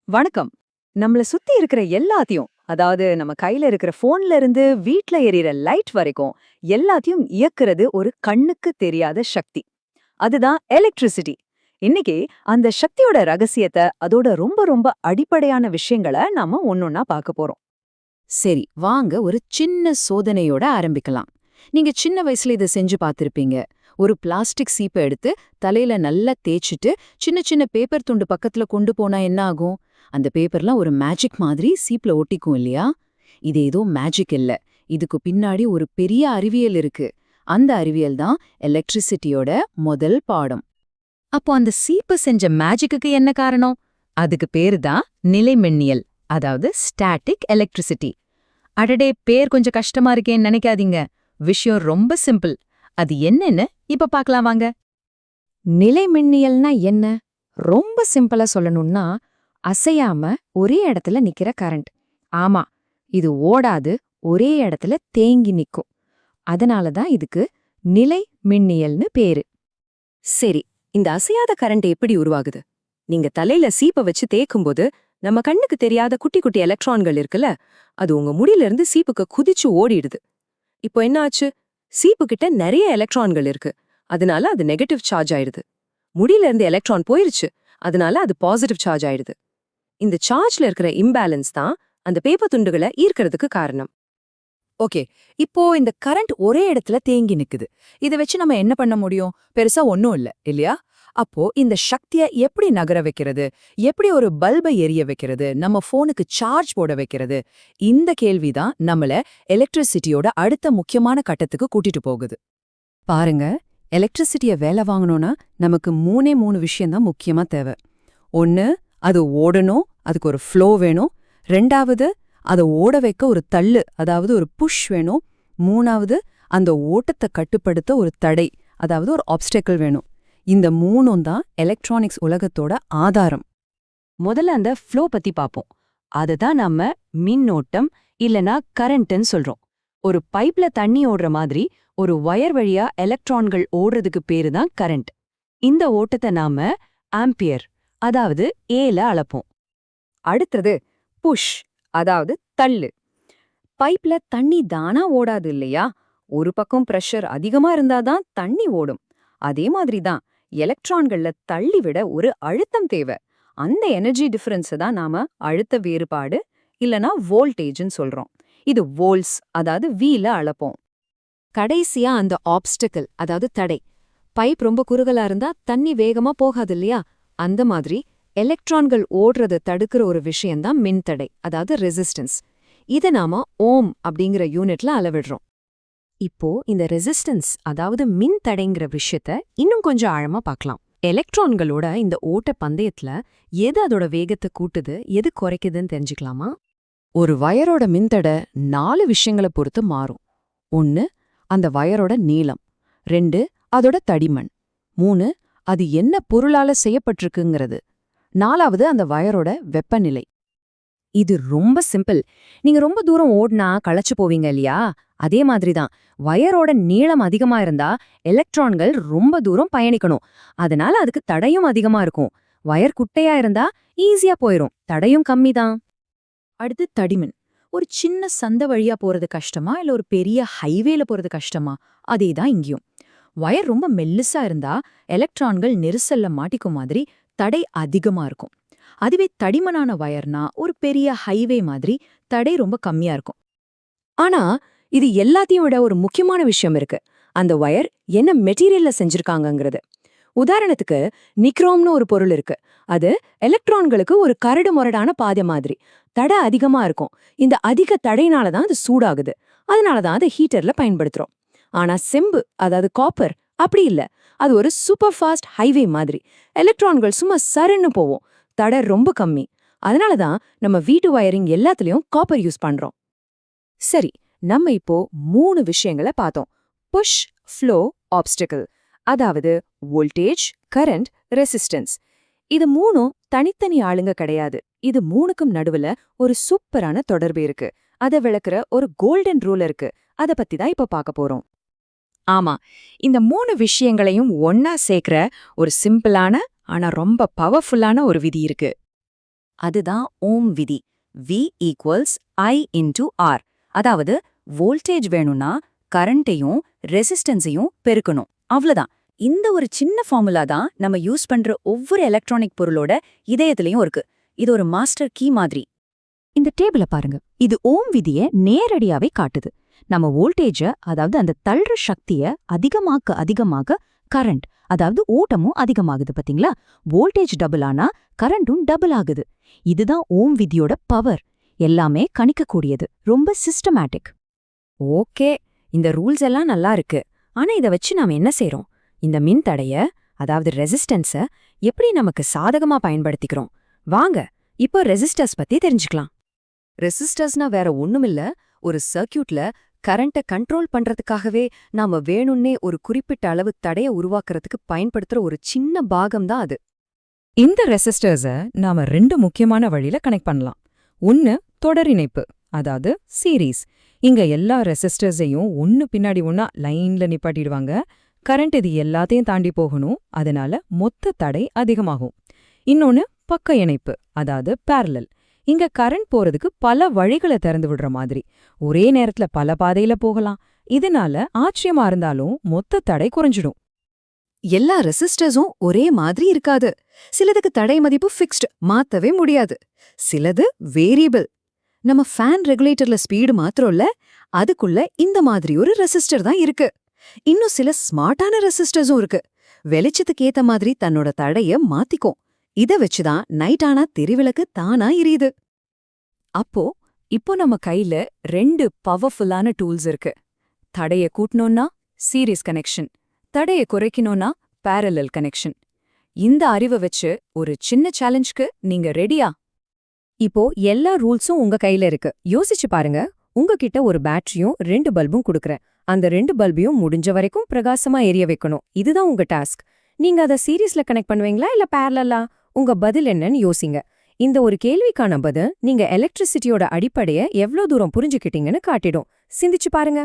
வணக்கம். நம்மள சுத்தி இருக்கிற எல்லாத்தையும், அதாவது நம்ம கையில இருக்கிற போன்ல இருந்து வீட்ல எரியற லைட் வரைக்கும் எல்லாத்தையும் இயக்குறது ஒரு கண்ணுக்கு தெரியாத சக்தி. அதுதான் எலக்ட்ரிசிட்டி. இன்னைக்கு அந்த சக்தியோட ரகசியத்தை, அதோட ரொம்ப ரொம்ப அடிப்படையான விஷயங்களை நாம ஒன்னொன்னா பார்க்க போறோம். சரி, வாங்க ஒரு சின்ன சோதனையோட ஆரம்பிக்கலாம். நீங்க சின்ன வயசுல இதை செஞ்சு பார்த்திருப்பீங்க. ஒரு பிளாஸ்டிக் சீப்பை எடுத்து தலையில நல்லா தேய்ச்சிட்டு சின்ன சின்ன பேப்பர் துண்டு பக்கத்துல கொண்டு போனா என்ன ஆகும்? அந்த பேப்பர்லாம் ஒரு மேஜிக் மாதிரி சீப்ல ஒட்டிக்கும் இல்லையா? இது ஏதோ மேஜிக் இல்ல. இதுக்கு பின்னாடி ஒரு பெரிய அறிவியல் இருக்கு. அந்த அறிவியல் தான் எலக்ட்ரிசிட்டியோட முதல் பாடம். அப்போ அந்த சீப்பு செஞ்ச மேஜிக்குக்கு என்ன காரணம்? அதுக்கு பேரு தான் நிலைமின்னியல், அதாவது ஸ்டாட்டிக் எலக்ட்ரிசிட்டி. அடடே, பேர் கொஞ்சம் கஷ்டமா இருக்கேன்னு நினைக்காதீங்க. விஷயம் ரொம்ப சிம்பிள். அது என்னன்னு இப்ப பார்க்கலாம் வாங்க. நிலைமின்னியல்னா என்ன? ரொம்ப சிம்பிளா சொல்லணும்னா, அசையாம ஒரே இடத்துல நிக்கிற கரண்ட். ஆமா, இது ஓடாது, ஒரே இடத்துல தேங்கி நிக்கும். அதனால தான் இதுக்கு நிலை மின்னியல்னு பேரு. சரி, இந்த அசையாத கரண்ட் எப்படி உருவாகுது? நீங்க தலையில சீப்பை வச்சு தேய்க்கும்போது நம்ம கண்ணுக்கு தெரியாத குட்டி குட்டி எலக்ட்ரான்கள் இருக்குல்ல, அது உங்க முடியில இருந்து சீப்புக்கு குதிச்சு ஓடிடுது. இப்போ என்ன ஆச்சு? சீப்பு கிட்ட நிறைய எலக்ட்ரான்கள் இருக்கு. அதனால அது நெகட்டிவ் சார்ஜ் ஆயிடுது. முடியில இருந்து எலக்ட்ரான் போயிருச்சு. அதனால அது பாசிட்டிவ் சார்ஜ் ஆயிடுது. இந்த சார்ஜ்ல இருக்கிற இம்பேலன்ஸ் தான் அந்த பேப்பர் துண்டுகளை ஈர்க்கிறதுக்கு காரணம். ஓகே, இப்போ இந்த கரண்ட் ஒரே இடத்துல தேங்கி நிக்குது. இதை வச்சு நம்ம என்ன பண்ண முடியும்? பெருசா ஒன்னும் இல்ல, இல்லையா? அப்போ இந்த சக்தியை எப்படி நகர வைக்கிறது? எப்படி ஒரு பல்பை எரிய வைக்கிறது? நம்ம போனுக்கு சார்ஜ் போட வைக்கிறது? இந்த கேள்விதான் நம்மள எலக்ட்ரிசிட்டியோட அடுத்த முக்கியமான கட்டத்துக்கு கூட்டிட்டு போகுது. பாருங்க, எலக்ட்ரிசிட்டிய வேலை வாங்கணும்னா நமக்கு மூணு விஷயம்தான் முக்கியமா தேவை. ஒன்னு, அது ஓடணும், அதுக்கு ஒரு ஃப்ளோ வேணும். ரெண்டாவது, அதை ஓட வைக்க ஒரு தள்ளு, அதாவது ஒரு புஷ் வேணும். மூணாவது, அந்த ஓட்டத்தை கட்டுப்படுத்த ஒரு தடை, அதாவது ஒரு ஆப்ஸ்டக்கிள் வேணும். இந்த மூணும் தான் எலக்ட்ரானிக்ஸ் உலகத்தோட ஆதாரம். முதல்ல அந்த ஃப்ளோ பத்தி பாப்போம். அதுதான் நம்ம மின்னோட்டம் இல்லனா கரண்ட்னு சொல்றோம். ஒரு பைப்ல தண்ணி ஓடுற மாதிரி ஒரு வயர் வழியா எலக்ட்ரான்கள் ஓடுறதுக்கு பேரு தான் கரண்ட். இந்த ஓட்டத்தை நாம ஆம்பியர், அதாவது ஏல அளப்போம். அடுத்தது புஷ், அதாவது தள்ளு. பைப்ல தண்ணி தானா ஓடாது இல்லையா? ஒரு பக்கம் பிரஷர் அதிகமா இருந்தாதான் தண்ணி ஓடும். அதே மாதிரி தான் எலக்ட்ரான்கள்ல தள்ளிவிட ஒரு அழுத்தம் தேவை. அந்த எனர்ஜி டிஃபரன்ஸ் தான் நாம அழுத்த வேறுபாடு இல்லனா வோல்டேஜ்னு சொல்றோம். இது வோல்ட்ஸ், அதாவது வீல அளப்போம். கடைசியா அந்த ஆப்ஸ்டக்கிள், அதாவது தடை. பைப் ரொம்ப குறுகலா இருந்தா தண்ணி வேகமா போகாது இல்லையா? அந்த மாதிரி எலக்ட்ரான்கள் ஓடுறத தடுக்கிற ஒரு விஷயம்தான் மின்தடை, அதாவது ரெசிஸ்டன்ஸ். இதை நாம ஓம் அப்படிங்கிற யூனிட்ல அளவிடுறோம். இப்போ இந்த ரெசிஸ்டன்ஸ், அதாவது மின் தடைங்கிற விஷயத்த இன்னும் கொஞ்சம் ஆழமா பார்க்கலாம். எலக்ட்ரான்களோட இந்த ஓட்ட பந்தயத்துல எது அதோட வேகத்தை கூட்டுது, எது குறைக்குதுன்னு தெரிஞ்சுக்கலாமா? ஒரு வயரோட மின்தடை 4 விஷயங்களை பொறுத்து மாறும். 1, அந்த வயரோட நீளம். 2, அதோட தடிமன். 3, அது என்ன பொருளால செய்யப்பட்டிருக்குங்கிறது. 4வது, அந்த வயரோட வெப்பநிலை. இது ரொம்ப சிம்பிள். நீங்க ரொம்ப தூரம் ஓடினா களைச்சு போவீங்க இல்லையா? அதே மாதிரிதான் வயரோட நீளம் அதிகமா இருந்தா எலக்ட்ரான்கள் ரொம்ப தூரம் பயணிக்கணும். அதனால அதுக்கு தடையும் அதிகமா இருக்கும். வயர் குட்டையா இருந்தா ஈஸியா போயிரும், தடையும் கம்மிதான். அடுத்து தடிமன். ஒரு சின்ன சந்த வழியா போறது கஷ்டமா இல்ல ஒரு பெரிய ஹைவேல போறது கஷ்டமா? அதேதான் இங்கேயும். வயர் ரொம்ப மெல்லிசா இருந்தா எலக்ட்ரான்கள் நெரிசல்ல மாட்டிக்கும் மாதிரி தடை அதிகமா இருக்கும். அதுவே தடிமனான வயர்னா ஒரு பெரிய ஹைவே மாதிரி தடை ரொம்ப கம்மியா இருக்கும். ஆனா இது எல்லாத்தையும் விட ஒரு முக்கியமான விஷயம் இருக்கு. அந்த வயர் என்ன மெட்டீரியல்ல செஞ்சிருக்காங்கங்கிறது. உதாரணத்துக்கு நிக்ரோம்னு ஒரு பொருள் இருக்கு. அது எலக்ட்ரான்களுக்கு ஒரு கரடு முரடான பாதை மாதிரி. தடை அதிகமா இருக்கும். இந்த அதிக தடையினால தான் அது சூடாகுது. அதனால தான் அதை ஹீட்டர்ல பயன்படுத்துறோம். ஆனா செம்பு, அதாவது காப்பர், அப்படி இல்ல. அது ஒரு சூப்பர் ஃபாஸ்ட் ஹைவே மாதிரி. எலக்ட்ரான்கள் சும்மா சருன்னு போவோம். தடை ரொம்ப கம்மி. அதனால தான் நம்ம வீட்டு வயரிங் எல்லாத்துலயும் காப்பர் யூஸ் பண்றோம். சரி, நம்ம இப்போ 3 விஷயங்களை பார்த்தோம். Push, flow, obstacle. அதாவது வோல்டேஜ், கரண்ட், ரெசிஸ்டன்ஸ். இது மூணும் தனித்தனி ஆளுங்க கிடையாது. இது மூணுக்கும் நடுவுல ஒரு சூப்பரான தொடர்பு இருக்கு. அதை விளக்குற ஒரு கோல்டன் ரூல் இருக்கு. அத பத்தி தான் இப்ப பார்க்க போறோம். ஆமா, இந்த 3 விஷயங்களையும் ஒன்னா சேர்க்கிற ஒரு சிம்பிளான ஆனா ரொம்ப பவர்ஃபுல்லான ஒரு விதி இருக்கு. அதுதான் ஓம் விதி. V equals I into R. அதாவது வோல்டேஜ் வேணும்னா கரண்ட்டையும் ரெசிஸ்டன்ஸையும் பெருக்கணும். அவ்வளவுதான். இந்த ஒரு சின்ன ஃபார்முலா தான் நம்ம யூஸ் பண்ற ஒவ்வொரு எலக்ட்ரானிக் பொருளோட இதயத்திலையும் இருக்கு. இது ஒரு மாஸ்டர் கீ மாதிரி. இந்த டேபிள பாருங்க. இது ஓம் விதியை நேரடியாவே காட்டுது. நம்ம வோல்டேஜ, அதாவது அந்த தள்ளுற சக்திய அதிகமாக கரண்ட், அதாவது ஓட்டமும் அதிகமாகுது பாத்தீங்களா? வோல்டேஜ் டபுள் ஆனா கரண்ட்டும் டபுள் ஆகுது. இதுதான் ஓம் விதியோட பவர். எல்லாமே கணிக்கக்கூடியது, ரொம்ப சிஸ்டமேட்டிக். ஓகே, இந்த ரூல்ஸ் எல்லாம் நல்லா இருக்கு. ஆனா இத வச்சு நாம என்ன செய்றோம்? இந்த மின் தடைய, அதாவது ரெசிஸ்டன்ஸ எப்படி நமக்கு சாதகமா பயன்படுத்திக்கிறோம்? வாங்க இப்போ ரெசிஸ்டர்ஸ் பத்தி தெரிஞ்சுக்கலாம். ரெசிஸ்டர்ஸ்னா வேற ஒண்ணுமில்ல, ஒரு சர்க்யூட்ல கரண்ட்டை கண்ட்ரோல் பண்றதுக்காகவே நாம வேணும்னே ஒரு குறிப்பிட்ட அளவு தடைய உருவாக்குறதுக்கு பயன்படுத்துற ஒரு சின்ன பாகம்தான் அது. இந்த ரெசிஸ்டர்ஸை நாம 2 முக்கியமான வழியில கனெக்ட் பண்ணலாம். ஒன்னு தொடர் இணைப்பு, அதாவது சீரீஸ். இங்க எல்லா ரெசிஸ்டர்ஸையும் ஒன்னு பின்னாடி ஒன்னா லைன்ல நிப்பாட்டிடுவாங்க. கரண்ட் இது எல்லாத்தையும் தாண்டி போகணும், அதனால மொத்த தடை அதிகமாகும். இன்னொன்னு பக்க இணைப்பு, அதாவது பேரலல். இங்க கரண்ட் போறதுக்கு பல வழிகளை திறந்து விடுற மாதிரி, ஒரே நேரத்துல பல பாதையில போகலாம். இதனால ஆச்சரியமா இருந்தாலும் மொத்த தடை குறைஞ்சிடும். எல்லா ரெசிஸ்டர்ஸும் ஒரே மாதிரி இருக்காது. சிலதுக்கு தடை மதிப்பு ஃபிக்ஸ்டு, மாத்தவே முடியாது. சிலது வேரியபிள். நம்ம ஃபேன் ரெகுலேட்டர்ல ஸ்பீடு மாத்திரம்ல, அதுக்குள்ள இந்த மாதிரி ஒரு ரெசிஸ்டர் தான் இருக்கு. இன்னும் சில ஸ்மார்ட்டான ரெசிஸ்டர்ஸும் இருக்கு. வெளிச்சத்துக்கு ஏத்த மாதிரி தன்னோட தடைய மாத்திக்கும். இத வச்சுதான் நைட் ஆனா தெருவிளக்கு தானா எரியுது. இப்போ நம்ம கையில 2 பவர்ஃபுல்லான டூல்ஸ் இருக்கு. தடைய கூட்டணும்னா சீரீஸ் கனெக்ஷன், தடைய குறைக்கணும்னா பேரலல் கனெக்ஷன். இந்த அறிவை வச்சு ஒரு சின்ன சேலஞ்சுக்கு நீங்க ரெடியா? இப்போ எல்லா ரூல்ஸும் உங்க கையில இருக்கு. யோசிச்சு பாருங்க. உங்ககிட்ட ஒரு பேட்டரியும் 2 பல்பும் கொடுக்கறேன். அந்த 2 பல்பையும் முடிஞ்ச வரைக்கும் பிரகாசமா எரிய வைக்கணும். இதுதான் உங்க டாஸ்க். நீங்க அதை சீரீஸ்ல கனெக்ட் பண்ணுவீங்களா இல்ல பேரலலா? உங்க பதில் என்னன்னு யோசிங்க. இந்த ஒரு கேள்விக்கான பதில் நீங்க எலக்ட்ரிசிட்டியோட அடிப்படையை எவ்ளோ தூரம் புரிஞ்சுக்கிட்டீங்கன்னு காட்டிடும். சிந்திச்சு பாருங்க.